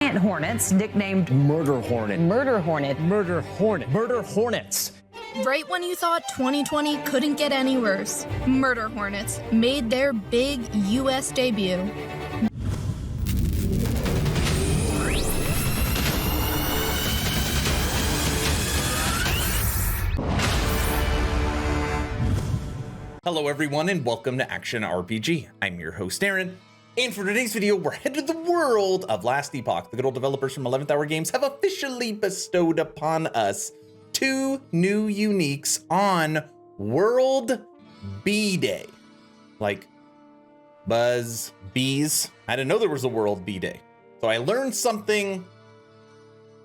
giant hornets, nicknamed Murder Hornet. Murder Hornet. Murder Hornet. Murder Hornets. Right when you thought 2020 couldn't get any worse, Murder Hornets made their big US debut. Hello everyone and welcome to Action RPG. I'm your host Aaron, and for today's video we're headed to the world of Last Epoch. The good old developers from 11th Hour Games have officially bestowed upon us 2 new uniques on World Bee Day. Like Buzz Bees. I didn't know there was a World Bee Day. So I learned something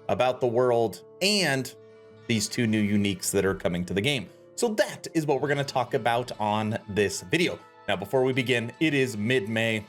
about the world and these 2 new uniques that are coming to the game. So that is what we're going to talk about on this video. Now, before we begin, it is mid-May,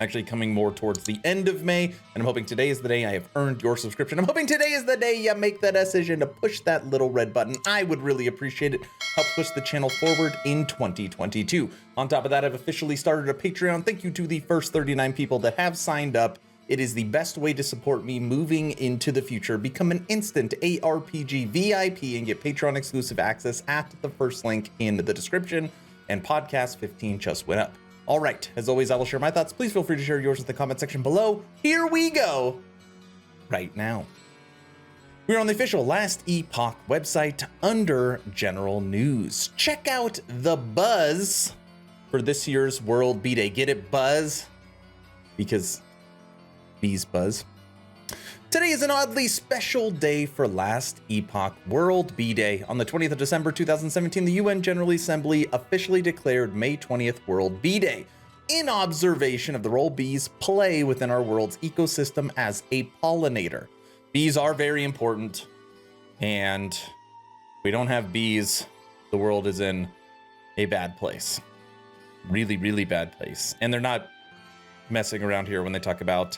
actually coming more towards the end of May, and I'm hoping today is the day I have earned your subscription. I'm hoping today is the day you make that decision to push that little red button. I would really appreciate it. Help push the channel forward in 2022. On top of that, I've officially started a Patreon. Thank you to the first 39 people that have signed up. It is the best way to support me moving into the future. Become an instant ARPG VIP and get Patreon exclusive access at the first link in the description, and podcast 15 just went up. All right, as always, I will share my thoughts. Please feel free to share yours in the comment section below. Here we go right now. We're on the official Last Epoch website under general news. Check out the buzz for this year's World Bee Day. Get it, buzz? Because bees buzz. Today is an oddly special day for Last Epoch World Bee Day. On the 20th of December 2017, the UN General Assembly officially declared May 20th World Bee Day in observation of the role bees play within our world's ecosystem as a pollinator. Bees are very important, and if we don't have bees, the world is in a bad place. Really, really bad place. And they're not messing around here when they talk about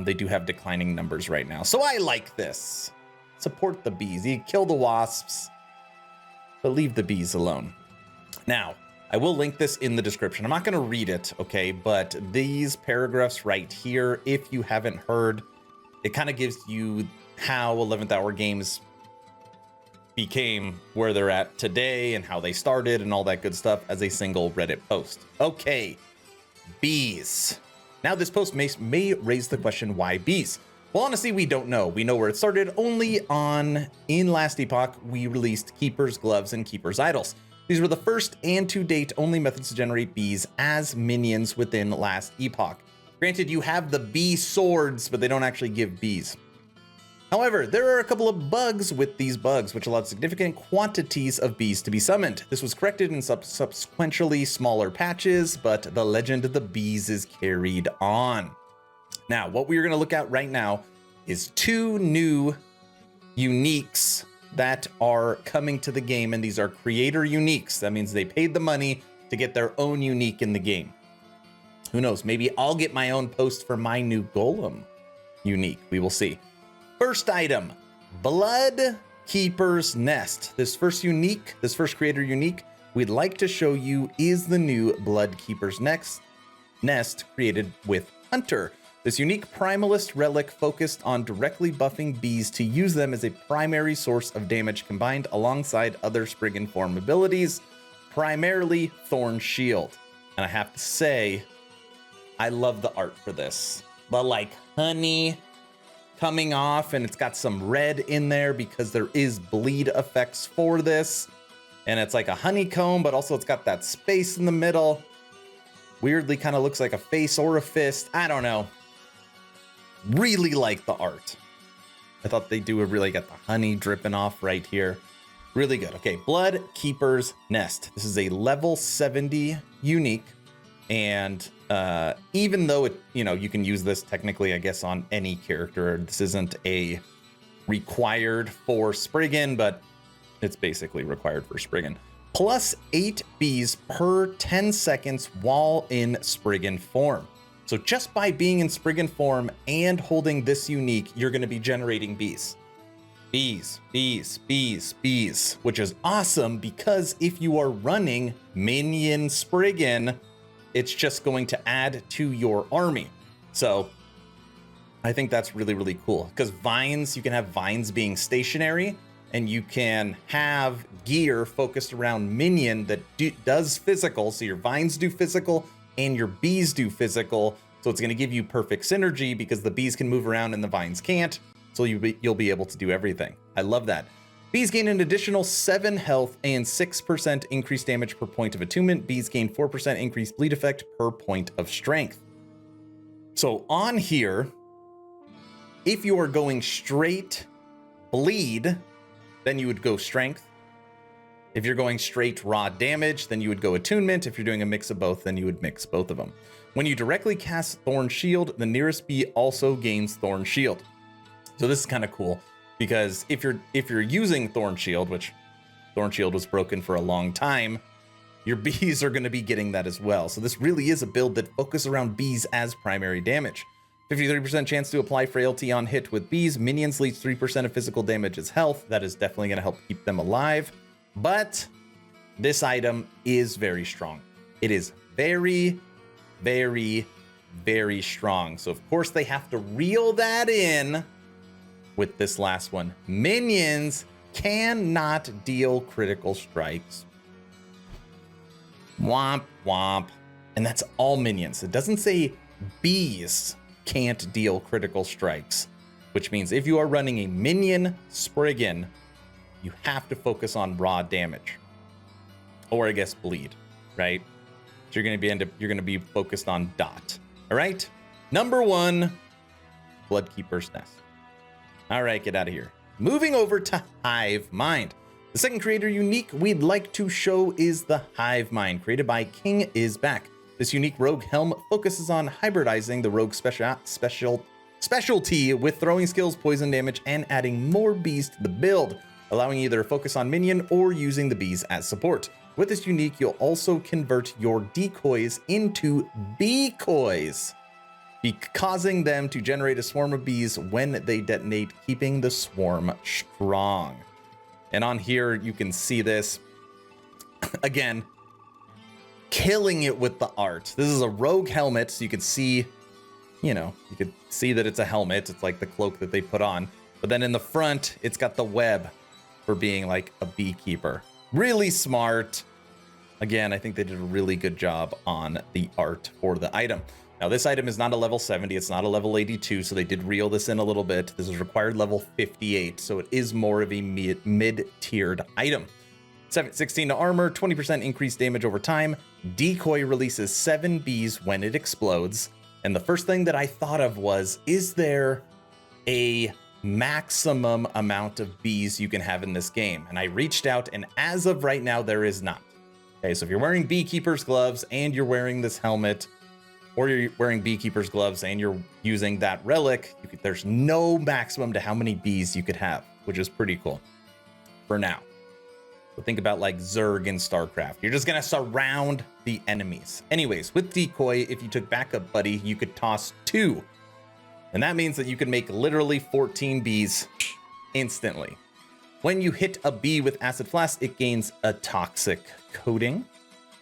they do have declining numbers right now. So I like this. Support the bees. You kill the wasps, but leave the bees alone. Now, I will link this in the description. I'm not going to read it, okay? But these paragraphs right here, if you haven't heard, it kind of gives you how 11th Hour Games became where they're at today and how they started and all that good stuff as a single Reddit post. Okay, bees. Now, this post may raise the question, why bees? Well, honestly, we don't know. We know where it started. Only in Last Epoch, we released Keeper's Gloves and Keeper's Idols. These were the first and to date only methods to generate bees as minions within Last Epoch. Granted, you have the bee swords, but they don't actually give bees. However, there are a couple of bugs with these bugs, which allowed significant quantities of bees to be summoned. This was corrected in subsequently smaller patches, but the legend of the bees is carried on. Now, what we're going to look at right now is 2 new uniques that are coming to the game, and these are creator uniques. That means they paid the money to get their own unique in the game. Who knows? Maybe I'll get my own post for my new golem unique. We will see. First item, Blood Keeper's Nest. This first creator unique we'd like to show you is the new Blood Keeper's Nest created with Hunter. This unique Primalist relic focused on directly buffing bees to use them as a primary source of damage combined alongside other Spriggan form abilities, primarily Thorn Shield. And I have to say, I love the art for this. The like honey coming off, and it's got some red in there because there is bleed effects for this, and it's like a honeycomb, but also it's got that space in the middle. Weirdly kind of looks like a face or a fist. I don't know. Really like the art. I thought they do a really got the honey dripping off right here. Really good. Okay, Blood Keeper's Nest. This is a level 70 unique, and even though it, you can use this technically, I guess, on any character. This isn't a required for Spriggan, but it's basically required for Spriggan. Plus 8 bees per 10 seconds while in Spriggan form. So just by being in Spriggan form and holding this unique, you're going to be generating bees. Bees, bees, bees, bees, which is awesome because if you are running minion Spriggan, it's just going to add to your army. So I think that's really, really cool because vines, you can have vines being stationary and you can have gear focused around minion that does physical. So your vines do physical and your bees do physical. So it's going to give you perfect synergy because the bees can move around and the vines can't. So you'll be able to do everything. I love that. Bees gain an additional 7 health and 6% increased damage per point of attunement. Bees gain 4% increased bleed effect per point of strength. So on here, if you are going straight bleed, then you would go strength. If you're going straight raw damage, then you would go attunement. If you're doing a mix of both, then you would mix both of them. When you directly cast Thorn Shield, the nearest bee also gains Thorn Shield. So this is kind of cool because if you're using Thorn Shield, which Thorn Shield was broken for a long time, your bees are going to be getting that as well. So this really is a build that focuses around bees as primary damage. 53% chance to apply frailty on hit with bees. Minions leads 3% of physical damage as health. That is definitely going to help keep them alive. But this item is very strong. It is very, very, very strong. So of course they have to reel that in with this last one. Minions cannot deal critical strikes. Womp womp. And that's all minions. It doesn't say bees can't deal critical strikes, which means if you are running a minion Spriggan, you have to focus on raw damage. Or I guess bleed, right? So you're gonna be focused on dot. All right. Number 1, Bloodkeeper's Nest. All right, get out of here. Moving over to Hivemind. The second creator unique we'd like to show is the Hivemind, created by King is Back. This unique rogue helm focuses on hybridizing the rogue specialty with throwing skills, poison damage, and adding more bees to the build, allowing either a focus on minion or using the bees as support. With this unique, you'll also convert your decoys into beecoys, causing them to generate a swarm of bees when they detonate, keeping the swarm strong. And on here, you can see this. Again, killing it with the art. This is a rogue helmet, so you can see, you could see that it's a helmet. It's like the cloak that they put on. But then in the front, it's got the web for being like a beekeeper. Really smart. Again, I think they did a really good job on the art for the item. Now, this item is not a level 70. It's not a level 82, so they did reel this in a little bit. This is required level 58, so it is more of a mid-tiered item. 16 to armor, 20% increased damage over time. Decoy releases 7 bees when it explodes. And the first thing that I thought of was, is there a maximum amount of bees you can have in this game? And I reached out, and as of right now, there is not. Okay, so if you're wearing beekeeper's gloves and you're wearing this helmet, or you're wearing beekeeper's gloves and you're using that relic, there's no maximum to how many bees you could have, which is pretty cool for now. So think about like Zerg in StarCraft. You're just gonna surround the enemies. Anyways, with decoy, if you took backup buddy, you could toss 2. And that means that you can make literally 14 bees instantly. When you hit a bee with Acid Flask, it gains a toxic coating.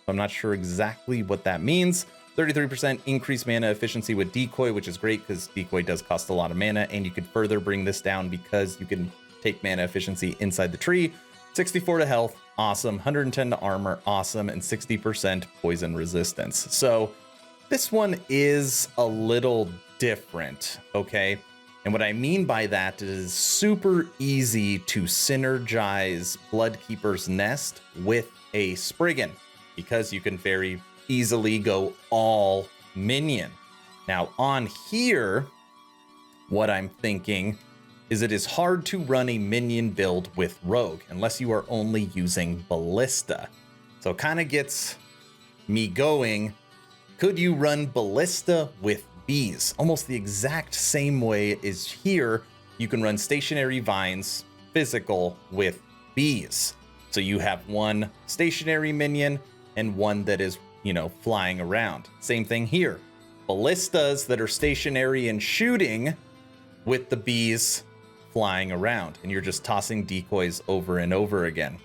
I'm not sure exactly what that means. 33% increased mana efficiency with decoy, which is great because decoy does cost a lot of mana, and you could further bring this down because you can take mana efficiency inside the tree. 64 to health, awesome. 110 to armor, awesome. And 60% poison resistance. So this one is a little different, okay? And what I mean by that is super easy to synergize Bloodkeeper's Nest with a Spriggan because you can very easily go all minion. Now on here, what I'm thinking is it is hard to run a minion build with rogue unless you are only using ballista. So it kind of gets me going. Could you run ballista with bees? Almost the exact same way as here, you can run stationary vines physical with bees. So you have one stationary minion and one that is, flying around. Same thing here. Ballistas that are stationary and shooting with the bees flying around, and you're just tossing decoys over and over again.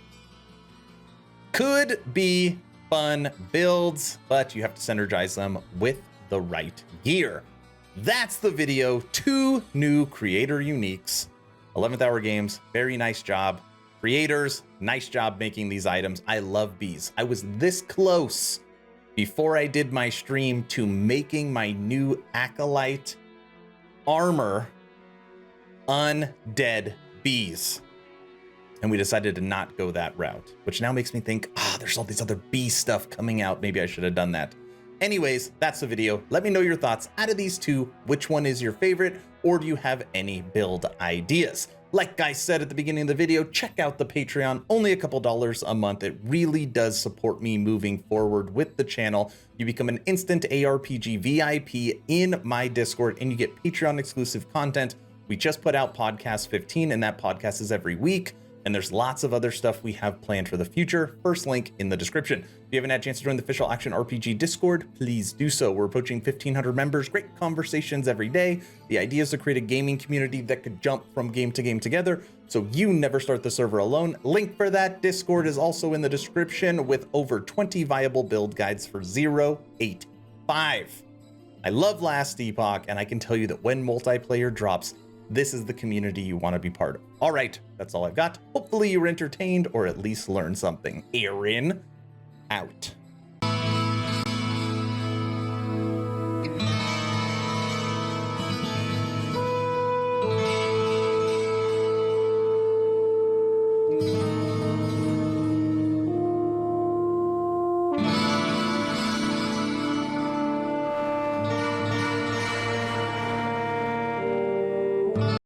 Could be fun builds, but you have to synergize them with the right gear. That's the video. 2 new creator uniques. 11th Hour Games, very nice job. Creators, nice job making these items. I love bees. I was this close before I did my stream to making my new Acolyte armor undead bees. And we decided to not go that route, which now makes me think, there's all these other bee stuff coming out. Maybe I should have done that. Anyways, that's the video. Let me know your thoughts. Out of these 2, which one is your favorite, or do you have any build ideas? Like I said at the beginning of the video, check out the Patreon, only a couple dollars a month. It really does support me moving forward with the channel. You become an instant ARPG VIP in my Discord, and you get Patreon exclusive content. We just put out podcast 15, and that podcast is every week. And there's lots of other stuff we have planned for the future. First link in the description. If you haven't had a chance to join the official Action RPG Discord, please do so. We're approaching 1,500 members, great conversations every day. The idea is to create a gaming community that could jump from game to game together, so you never start the server alone. Link for that Discord is also in the description, with over 20 viable build guides for 085. I love Last Epoch, and I can tell you that when multiplayer drops, this is the community you want to be part of. All right, that's all I've got. Hopefully you were entertained or at least learned something. Aaron, out.